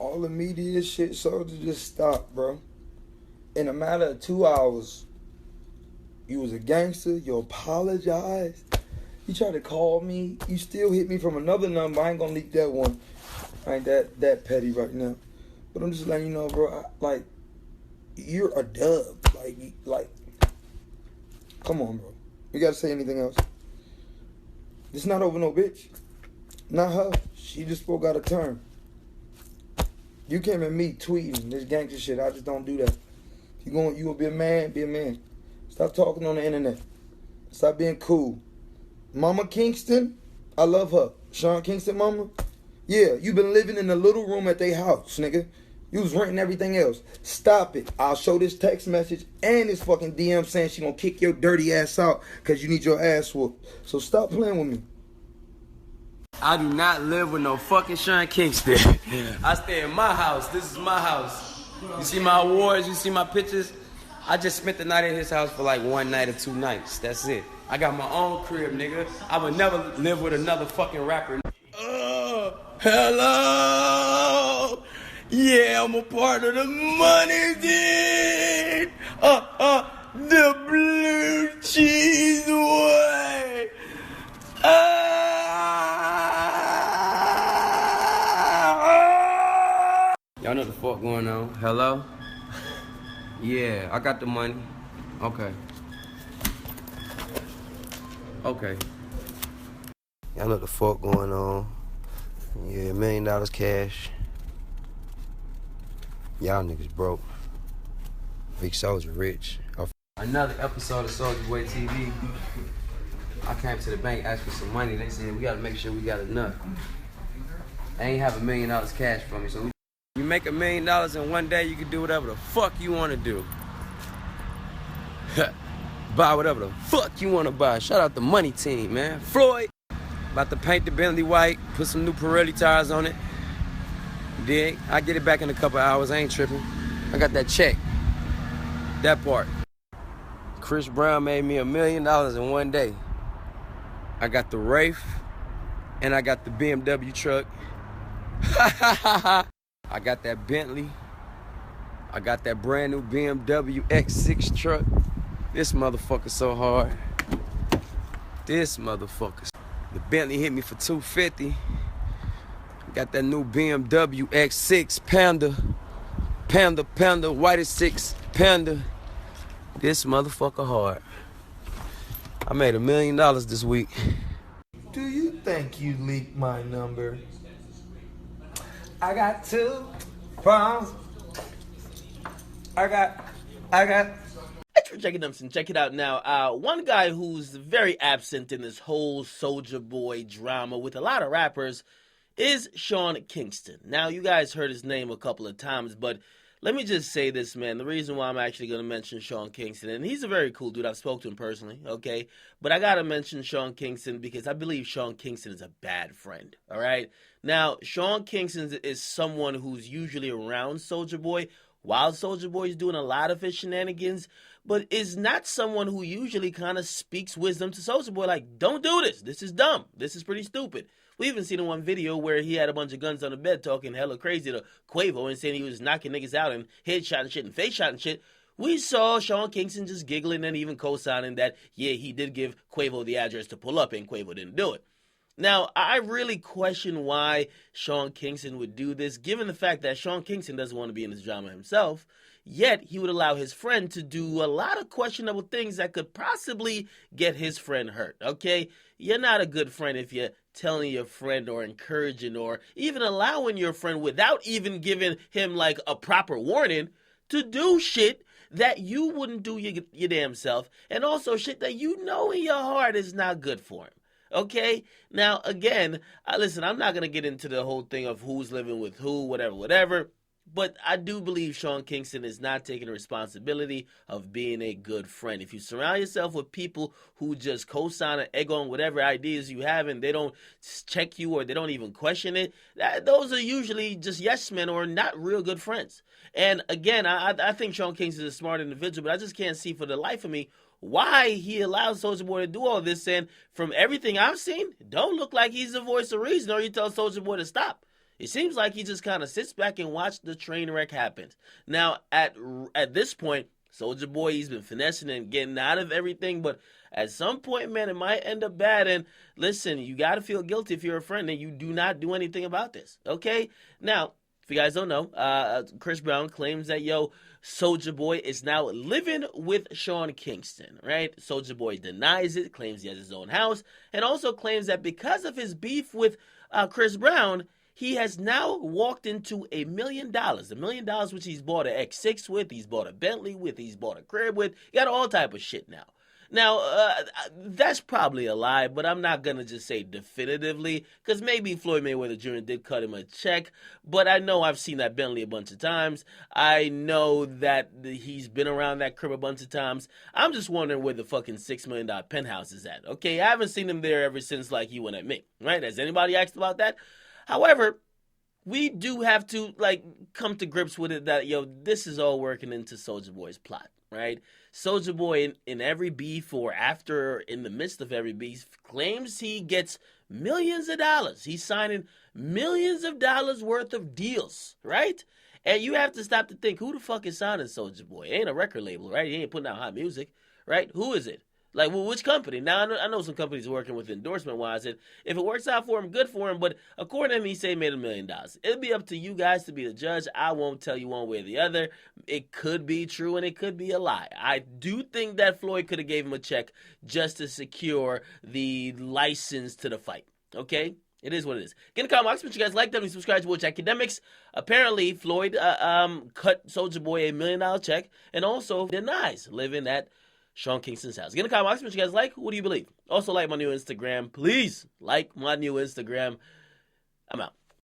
all the media shit, Soulja, just stop, bro. In a matter of 2 hours, you was a gangster, you apologized. You tried to call me, you still hit me from another number. I ain't gonna leak that one. I ain't that petty right now. But I'm just letting you know, bro, you're a dub. Like, come on, bro. You gotta say anything else. It's not over no bitch. Not her. She just spoke out of turn. You came at me tweeting this gangster shit. I just don't do that. You gonna be a man, be a man. Stop talking on the internet. Stop being cool. Mama Kingston, I love her. Sean Kingston mama, yeah, you been living in a little room at their house, nigga. You was renting everything else. Stop it. I'll show this text message and this fucking DM saying she gonna kick your dirty ass out because you need your ass whooped. So stop playing with me. I do not live with no fucking Sean Kingston. I stay in my house. This is my house. You see my awards, you see my pictures. I just spent the night at his house for like 1 night or 2 nights. That's it. I got my own crib, nigga. I would never live with another fucking rapper. Hello. Yeah, I'm a part of the money, dude. The blue cheese way. Y'all know the fuck going on. Hello? Yeah, I got the money. Okay. Okay. Y'all know the fuck going on. Yeah, $1 million cash. Y'all niggas broke. Big Soulja rich. Another episode of Soulja Boy TV. I came to the bank, asked for some money. They said, we gotta make sure we got enough. I ain't have $1 million cash for me, so you make $1 million in one day, you can do whatever the fuck you wanna do. Buy whatever the fuck you wanna buy. Shout out the money team, man. Floyd. About to paint the Bentley white, put some new Pirelli tires on it. Dig? I get it back in a couple hours, I ain't tripping. I got that check. That part. Chris Brown made me $1 million in one day. I got the Wraith, and I got the BMW truck. I got that Bentley. I got that brand new BMW X6 truck. This motherfucker so hard. This motherfucker. The Bentley hit me for $250. Got that new BMW X6 Panda, whitest 6 Panda. This motherfucker hard. I made $1 million this week. Do you think you leaked my number? I got 2 problems. I got. Thanks for checking them. Check it out now. One guy who's very absent in this whole Soulja Boy drama with a lot of rappers is Sean Kingston. Now, you guys heard his name a couple of times, but let me just say this, man. The reason why I'm actually going to mention Sean Kingston, and he's a very cool dude. I've spoken to him personally, okay? But I got to mention Sean Kingston because I believe Sean Kingston is a bad friend, all right? Now, Sean Kingston is someone who's usually around Soulja Boy while Soulja Boy is doing a lot of his shenanigans, but is not someone who usually kind of speaks wisdom to Soulja Boy, like, don't do this. This is dumb. This is pretty stupid. We even seen in one video where he had a bunch of guns on the bed talking hella crazy to Quavo and saying he was knocking niggas out and headshot and shit and face shot and shit. We saw Sean Kingston just giggling and even co-signing that, yeah, he did give Quavo the address to pull up and Quavo didn't do it. Now, I really question why Sean Kingston would do this, given the fact that Sean Kingston doesn't want to be in this drama himself, yet he would allow his friend to do a lot of questionable things that could possibly get his friend hurt, okay? You're not a good friend if you're telling your friend or encouraging or even allowing your friend without even giving him like a proper warning to do shit that you wouldn't do your damn self, and also shit that you know in your heart is not good for him. Okay? Now, again, listen, I'm not going to get into the whole thing of who's living with who, whatever. But I do believe Sean Kingston is not taking the responsibility of being a good friend. If you surround yourself with people who just co-sign and egg on whatever ideas you have and they don't check you or they don't even question it, those are usually just yes men or not real good friends. And again, I think Sean Kingston is a smart individual, but I just can't see for the life of me why he allows Soulja Boy to do all this. And from everything I've seen, don't look like he's the voice of reason or you tell Soulja Boy to stop. It seems like he just kind of sits back and watches the train wreck happen. Now, at this point, Soulja Boy, he's been finessing and getting out of everything, but at some point, man, it might end up bad. And listen, you got to feel guilty if you're a friend and you do not do anything about this, okay? Now, if you guys don't know, Chris Brown claims that, Soulja Boy is now living with Sean Kingston, right? Soulja Boy denies it, claims he has his own house, and also claims that because of his beef with Chris Brown, he has now walked into $1 million. $1 million which he's bought an X6 with, he's bought a Bentley with, he's bought a crib with. He got all type of shit now. Now, that's probably a lie, but I'm not going to just say definitively, because maybe Floyd Mayweather Jr. did cut him a check, but I know I've seen that Bentley a bunch of times. I know that he's been around that crib a bunch of times. I'm just wondering where the fucking $6 million penthouse is at, okay? I haven't seen him there ever since, he went at me, right? Has anybody asked about that? However, we do have to, come to grips with it that, this is all working into Soulja Boy's plot, right? Soulja Boy, in every beef or in the midst of every beef, claims he gets millions of dollars. He's signing millions of dollars worth of deals, right? And you have to stop to think, who the fuck is signing Soulja Boy? It ain't a record label, right? He ain't putting out hot music, right? Who is it? Which company? Now, I know some companies are working with endorsement-wise, and if it works out for him, good for him, but according to him, he said he made $1 million. It'll be up to you guys to be the judge. I won't tell you one way or the other. It could be true, and it could be a lie. I do think that Floyd could have gave him a check just to secure the license to the fight, okay? It is what it is. Get in the comment box, but you guys like them and subscribe to Watch Akademiks. Apparently, Floyd cut Soulja Boy $1 million check and also denies living at Sean Kingston's house. Get in the comment box what you guys like. What do you believe? Also like my new Instagram. Please like my new Instagram. I'm out.